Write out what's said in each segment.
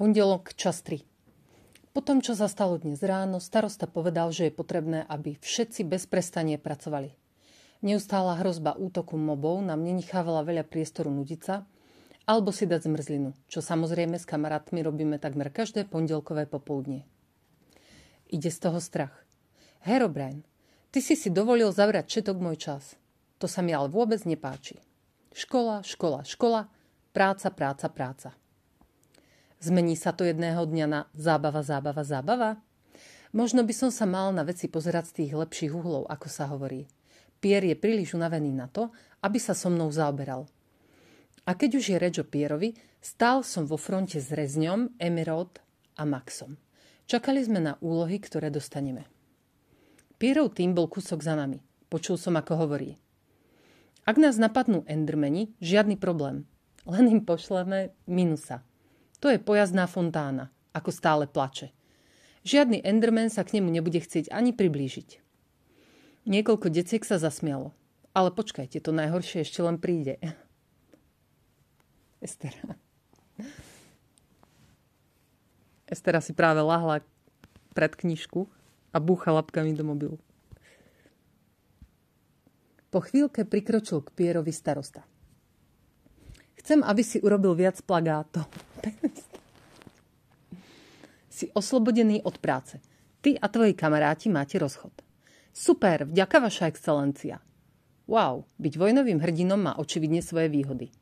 Pondelok čas 3. Po tom, čo sa stalo dnes ráno, starosta povedal, že je potrebné, aby všetci bez prestania pracovali. Neustála hrozba útoku mobov nám nenechávala veľa priestoru nudiť sa, alebo si dať zmrzlinu, čo samozrejme s kamarátmi robíme takmer každé pondelkové popoludnie. Ide z toho strach. Herobrine, ty si dovolil zavrať všetok môj čas. To sa mi ale vôbec nepáči. Škola, škola, škola, práca, práca, práca. Zmení sa to jedného dňa na zábava, zábava, zábava? Možno by som sa mal na veci pozerať z tých lepších uhlov, ako sa hovorí. Pierre je príliš unavený na to, aby sa so mnou zaoberal. A keď už je reč o Pierrovi, stál som vo fronte s Rezňom, Emerald a Maxom. Čakali sme na úlohy, ktoré dostaneme. Pierrov tým bol kúsok za nami. Počul som, ako hovorí. Ak nás napadnú endermeni, žiadny problém. Len im pošleme minusa. To je pojazdná fontána, ako stále plače. Žiadny enderman sa k nemu nebude chcieť ani priblížiť. Niekoľko deciek sa zasmialo. Ale počkajte, to najhoršie ešte len príde. Estera si práve lahla pred knižku a búcha labkami do mobilu. Po chvíľke prikročil k Pierrovi starosta. Chcem, aby si urobil viac plagátov. Si oslobodený od práce. Ty a tvoji kamaráti máte rozchod. Super, vďaka vaša excelencia. Wow, byť vojnovým hrdinom má očividne svoje výhody.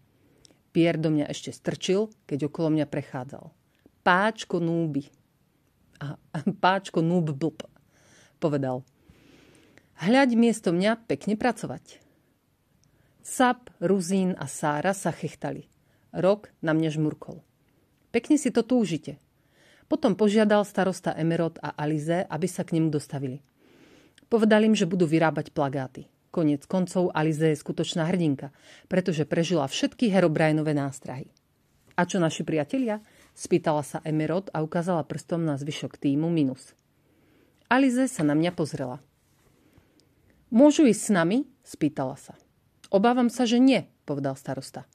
Pierre do mňa ešte strčil, keď okolo mňa prechádzal. Páčko núby. Páčko núb blb, povedal. Hľaď miesto mňa pekne pracovať. Sap, Ruzín a Sára sa chechtali. Rok na mňa žmurkol. Pekne si to túžite. Potom požiadal starosta Emerald a Alize, aby sa k nemu dostavili. Povedal im, že budú vyrábať plagáty. Koniec koncov Alize je skutočná hrdinka, pretože prežila všetky Herobrineove nástrahy. A čo naši priatelia? Spýtala sa Emerald a ukázala prstom na zvyšok týmu minus. Alize sa na mňa pozrela. Môžu ísť s nami? Spýtala sa. Obávam sa, že nie, povedal starosta.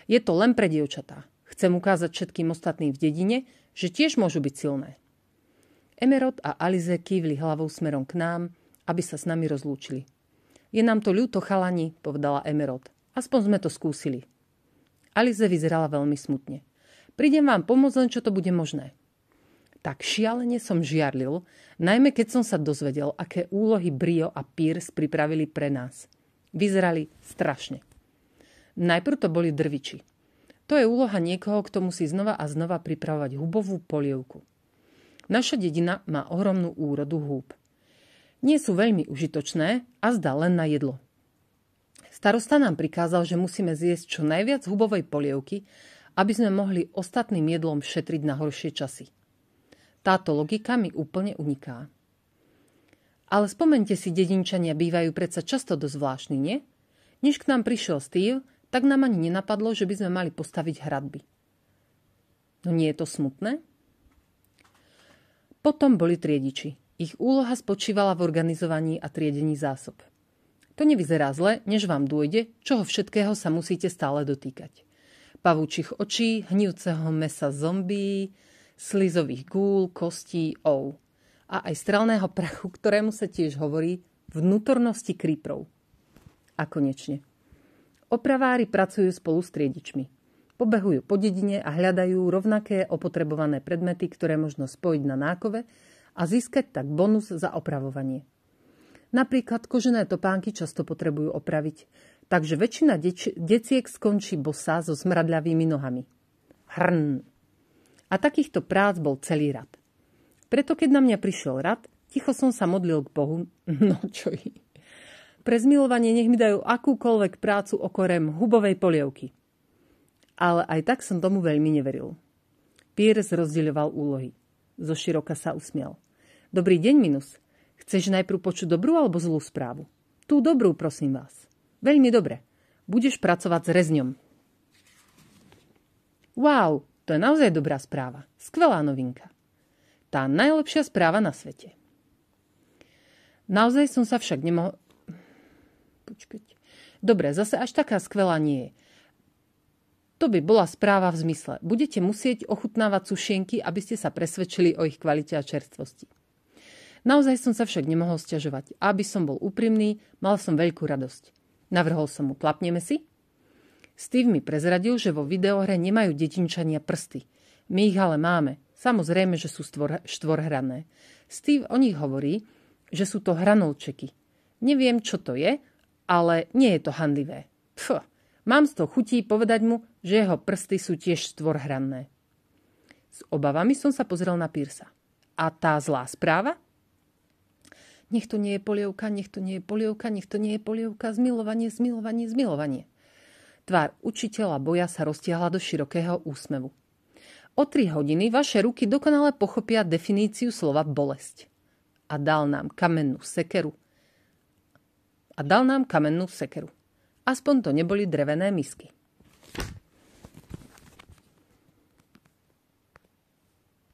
Je to len pre dievčatá. Chcem ukázať všetkým ostatným v dedine, že tiež môžu byť silné. Emerald a Alize kývli hlavou smerom k nám, aby sa s nami rozlúčili. Je nám to ľúto, chalani, povedala Emerald. Aspoň sme to skúsili. Alize vyzerala veľmi smutne. Prídem vám pomôcť, len čo to bude možné. Tak šialene som žiarlil, najmä keď som sa dozvedel, aké úlohy Brio a Pierce pripravili pre nás. Vyzerali strašne. Najprv to boli drviči. To je úloha niekoho, kto musí znova a znova pripravovať hubovú polievku. Naša dedina má ohromnú úrodu húb. Nie sú veľmi užitočné a zdá len na jedlo. Starosta nám prikázal, že musíme zjesť čo najviac hubovej polievky, aby sme mohli ostatným jedlom šetriť na horšie časy. Táto logika mi úplne uniká. Ale spomente si, dedinčania bývajú predsa často dosť zvláštni, nie? Než k nám prišiel Steve, tak nám ani nenapadlo, že by sme mali postaviť hradby. No nie je to smutné? Potom boli triediči. Ich úloha spočívala v organizovaní a triedení zásob. To nevyzerá zle, než vám dôjde, čoho všetkého sa musíte stále dotýkať. Pavúčich očí, hnijúceho mesa zombií, slizových gúl, kostí, a aj strelného prachu, ktorému sa tiež hovorí vnútornosti creeperov. A konečne. Opravári pracujú spolu s triedičmi. Pobehujú po dedine a hľadajú rovnaké opotrebované predmety, ktoré možno spojiť na nákove a získať tak bonus za opravovanie. Napríklad kožené topánky často potrebujú opraviť, takže väčšina deciek skončí bosá so smradľavými nohami. Hrn. A takýchto prác bol celý rad. Preto, keď na mňa prišiel rad, ticho som sa modlil k Bohu. No čo je? Pre zmilovanie nech mi dajú akúkoľvek prácu okrem hubovej polievky. Ale aj tak som tomu veľmi neveril. Pierce rozdeľoval úlohy. Zoširoka sa usmial. Dobrý deň, Minus. Chceš najprv počuť dobrú alebo zlú správu? Tú dobrú, prosím vás. Veľmi dobre. Budeš pracovať s Rezňom. Wow, to je naozaj dobrá správa. Skvelá novinka. Tá najlepšia správa na svete. Naozaj som sa však nemohol... Počkať. Dobre, zase až taká skvelá nie je. To by bola správa v zmysle. Budete musieť ochutnávať sušienky, aby ste sa presvedčili o ich kvalite a čerstvosti. Naozaj som sa však nemohol sťažovať. A aby som bol úprimný, mal som veľkú radosť. Navrhol som mu, klapneme si? Steve mi prezradil, že vo videohre nemajú detinčania prsty. My ich ale máme. Samozrejme, že sú štvorhranné. Steve o nich hovorí, že sú to hranolčeky. Neviem, čo to je, ale nie je to hanlivé. Mám z toho chutí povedať mu, že jeho prsty sú tiež štvorhranné. S obavami som sa pozrel na Piersa. A tá zlá správa? Nech to nie je polievka, nech to nie je polievka, nech to nie je polievka, zmilovanie, zmilovanie, zmilovanie. Tvár učiteľa boja sa roztiahla do širokého úsmevu. O 3 hodiny vaše ruky dokonale pochopia definíciu slova bolesť. A dal nám kamennú sekeru. Aspoň to neboli drevené misky.